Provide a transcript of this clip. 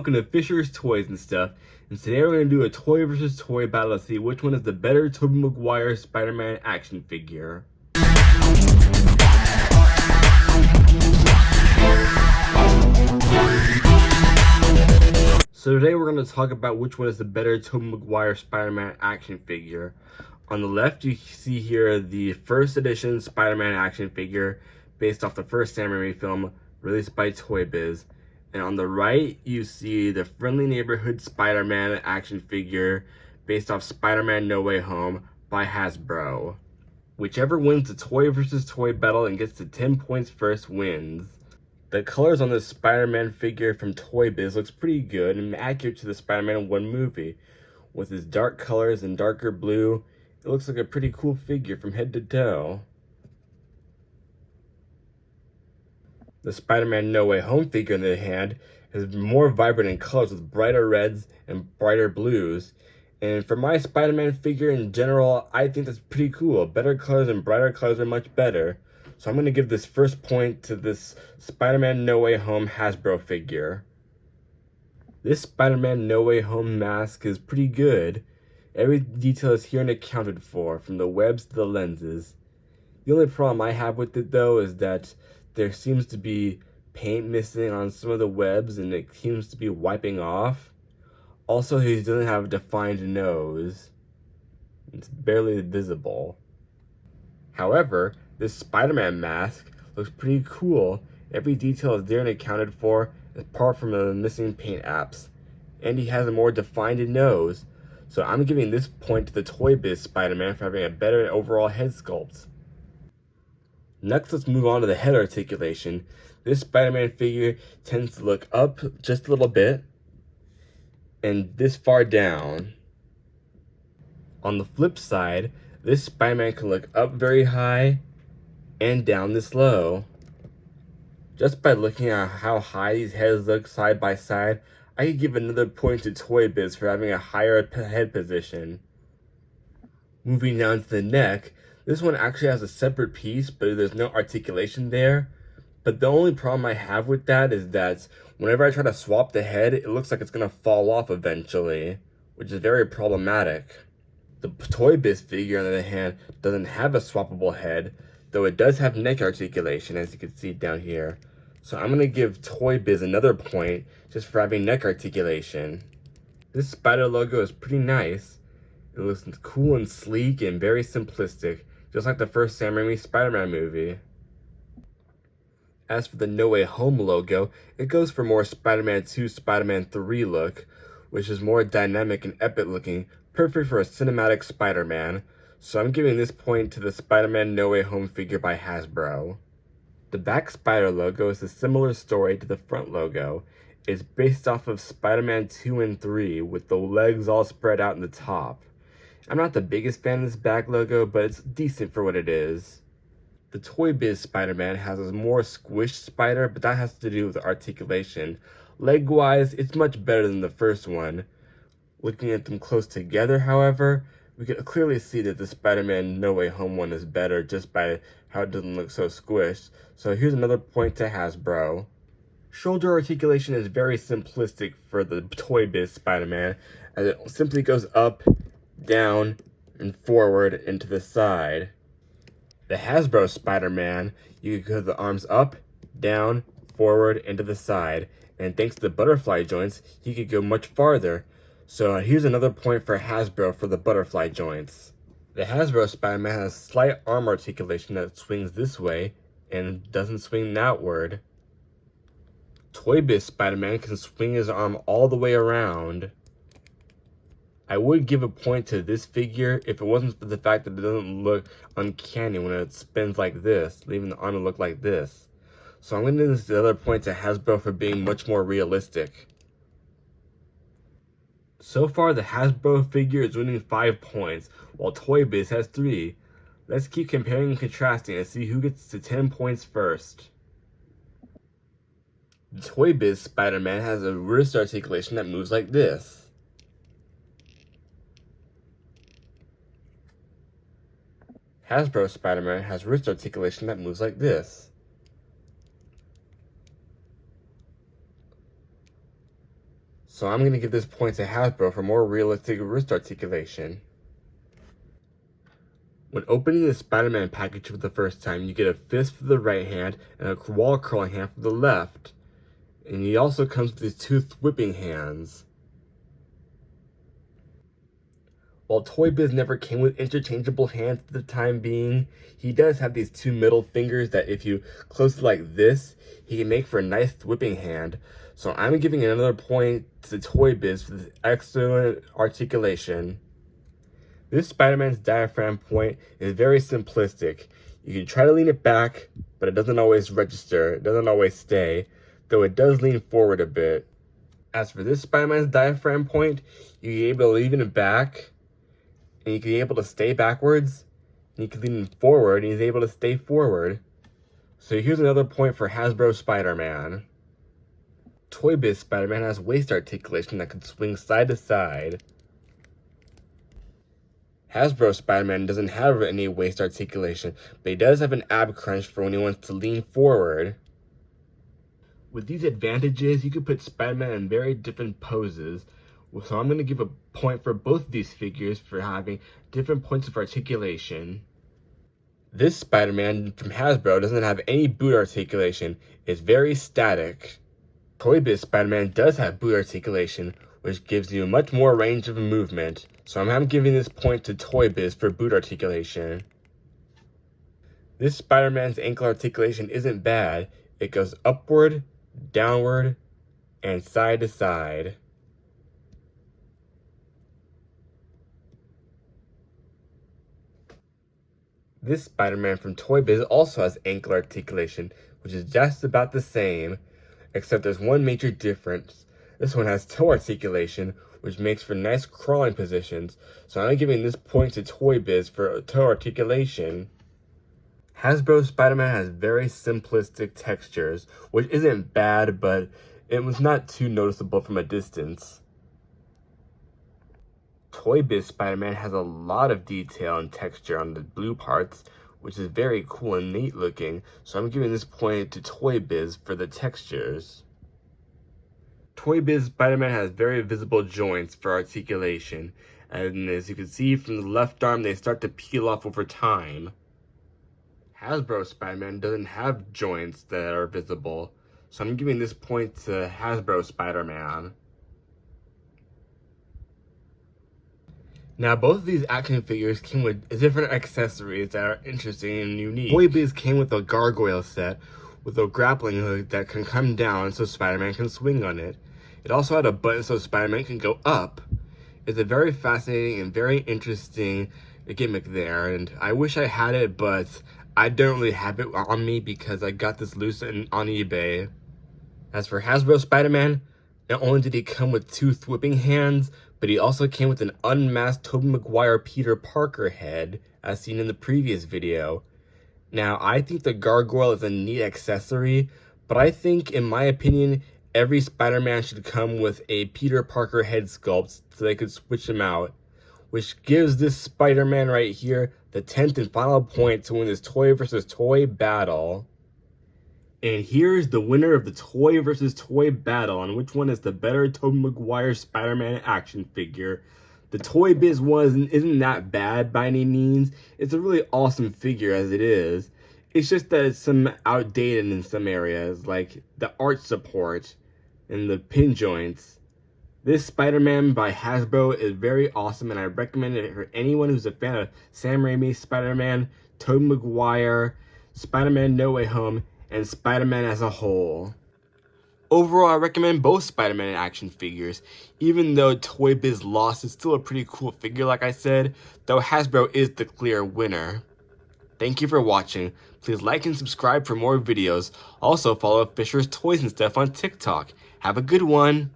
welcome to Fisher's Toys and Stuff, and today we're going to do a toy versus toy battle to see which one is the better Tobey Maguire Spider-Man action figure. So today we're going to talk about which one is the better Tobey Maguire Spider-Man action figure. On the left you see here the first edition Spider-Man action figure based off the first Sam Raimi film released by Toy Biz. And on the right, you see the Friendly Neighborhood Spider-Man action figure based off Spider-Man No Way Home by Hasbro. Whichever wins the toy versus toy battle and gets to 10 points first wins. The colors on this Spider-Man figure from Toy Biz looks pretty good and accurate to the Spider-Man 1 movie. With his dark colors and darker blue, it looks like a pretty cool figure from head to toe. The Spider-Man No Way Home figure, on the other hand, is more vibrant in colors with brighter reds and brighter blues. And for my Spider-Man figure in general, I think that's pretty cool. Better colors and brighter colors are much better. So I'm going to give this first point to this Spider-Man No Way Home Hasbro figure. This Spider-Man No Way Home mask is pretty good. Every detail is here and accounted for, from the webs to the lenses. The only problem I have with it though is that there seems to be paint missing on some of the webs and it seems to be wiping off. Also, he doesn't have a defined nose. It's barely visible. However, this Spider-Man mask looks pretty cool. Every detail is there and accounted for, apart from the missing paint apps. And he has a more defined nose. So I'm giving this point to the Toy Biz Spider-Man for having a better overall head sculpt. Next, let's move on to the head articulation. This Spider-Man figure tends to look up just a little bit and this far down. On the flip side, this Spider-Man can look up very high and down this low. Just by looking at how high these heads look side by side, I could give another point to Toy Biz for having a higher head position. Moving down to the neck, this one actually has a separate piece, but there's no articulation there. But the only problem I have with that is that whenever I try to swap the head, it looks like it's going to fall off eventually, which is very problematic. The Toy Biz figure, on the other hand, doesn't have a swappable head, though it does have neck articulation, as you can see down here. So I'm going to give Toy Biz another point just for having neck articulation. This spider logo is pretty nice. It looks cool and sleek and very simplistic, just like the first Sam Raimi Spider-Man movie. As for the No Way Home logo, it goes for more Spider-Man 2, Spider-Man 3 look, which is more dynamic and epic looking, perfect for a cinematic Spider-Man. So I'm giving this point to the Spider-Man No Way Home figure by Hasbro. The back spider logo is a similar story to the front logo. It's based off of Spider-Man 2 and 3 with the legs all spread out in the top. I'm not the biggest fan of this back logo, but it's decent for what it is. The Toy Biz Spider-Man has a more squished spider, but that has to do with articulation. Leg-wise, it's much better than the first one. Looking at them close together, however, we can clearly see that the Spider-Man No Way Home one is better just by how it doesn't look so squished. So here's another point to Hasbro. Shoulder articulation is very simplistic for the Toy Biz Spider-Man, as it simply goes up, down, and forward and to the side. The Hasbro Spider-Man, you can go the arms up, down, forward, and to the side. And thanks to the butterfly joints, he could go much farther. So here's another point for Hasbro for the butterfly joints. The Hasbro Spider-Man has slight arm articulation that swings this way and doesn't swing outward. Toy Biz Spider-Man can swing his arm all the way around. I would give a point to this figure if it wasn't for the fact that it doesn't look uncanny when it spins like this, leaving the arm to look like this. So I'm going to give this another point to Hasbro for being much more realistic. So far, the Hasbro figure is winning 5 points, while Toy Biz has 3. Let's keep comparing and contrasting and see who gets to 10 points first. The Toy Biz Spider-Man has a wrist articulation that moves like this. Hasbro Spider-Man has wrist articulation that moves like this. So I'm going to give this point to Hasbro for more realistic wrist articulation. When opening the Spider-Man package for the first time, you get a fist for the right hand and a wall curling hand for the left. And he also comes with these two whipping hands. While Toy Biz never came with interchangeable hands for the time being, he does have these two middle fingers that if you close it like this, he can make for a nice whipping hand. So I'm giving another point to Toy Biz for this excellent articulation. This Spider-Man's diaphragm point is very simplistic. You can try to lean it back, but it doesn't always register, it doesn't always stay, though it does lean forward a bit. As for this Spider-Man's diaphragm point, you're able to lean it back, and you can be able to stay backwards, and you can lean forward, and he's able to stay forward. So here's another point for Hasbro Spider-Man. Toy Biz Spider-Man has waist articulation that can swing side to side. Hasbro Spider-Man doesn't have any waist articulation, but he does have an ab crunch for when he wants to lean forward. With these advantages, you can put Spider-Man in very different poses. So I'm going to give a point for both of these figures for having different points of articulation. This Spider-Man from Hasbro doesn't have any boot articulation. It's very static. Toy Biz Spider-Man does have boot articulation, which gives you much more range of movement. So I'm giving this point to Toy Biz for boot articulation. This Spider-Man's ankle articulation isn't bad. It goes upward, downward, and side to side. This Spider-Man from Toy Biz also has ankle articulation, which is just about the same, except there's one major difference. This one has toe articulation, which makes for nice crawling positions, so I'm giving this point to Toy Biz for toe articulation. Hasbro Spider-Man has very simplistic textures, which isn't bad, but it was not too noticeable from a distance. Toy Biz Spider-Man has a lot of detail and texture on the blue parts, which is very cool and neat looking, so I'm giving this point to Toy Biz for the textures. Toy Biz Spider-Man has very visible joints for articulation, and as you can see from the left arm, they start to peel off over time. Hasbro Spider-Man doesn't have joints that are visible, so I'm giving this point to Hasbro Spider-Man. Now, both of these action figures came with different accessories that are interesting and unique. Toy Biz came with a gargoyle set with a grappling hook that can come down so Spider-Man can swing on it. It also had a button so Spider-Man can go up. It's a very fascinating and very interesting gimmick there, and I wish I had it, but I don't really have it on me because I got this loose on eBay. As for Hasbro Spider-Man, not only did he come with two whipping hands, but he also came with an unmasked Tobey Maguire Peter Parker head, as seen in the previous video. Now, I think the gargoyle is a neat accessory, but I think, in my opinion, every Spider-Man should come with a Peter Parker head sculpt so they could switch him out, which gives this Spider-Man right here the 10th and final point to win this toy versus toy battle. And here's the winner of the toy versus toy battle on which one is the better Tobey Maguire Spider-Man action figure. The Toy Biz one isn't that bad by any means. It's a really awesome figure as it is. It's just that it's some outdated in some areas, like the art support and the pin joints. This Spider-Man by Hasbro is very awesome, and I recommend it for anyone who's a fan of Sam Raimi's Spider-Man, Tobey Maguire, Spider-Man No Way Home, and Spider-Man as a whole. Overall, I recommend both Spider-Man action figures. Even though Toy Biz lost, it's still a pretty cool figure like I said, though Hasbro is the clear winner. Thank you for watching. Please like and subscribe for more videos. Also follow Fisher's Toys and Stuff on TikTok. Have a good one!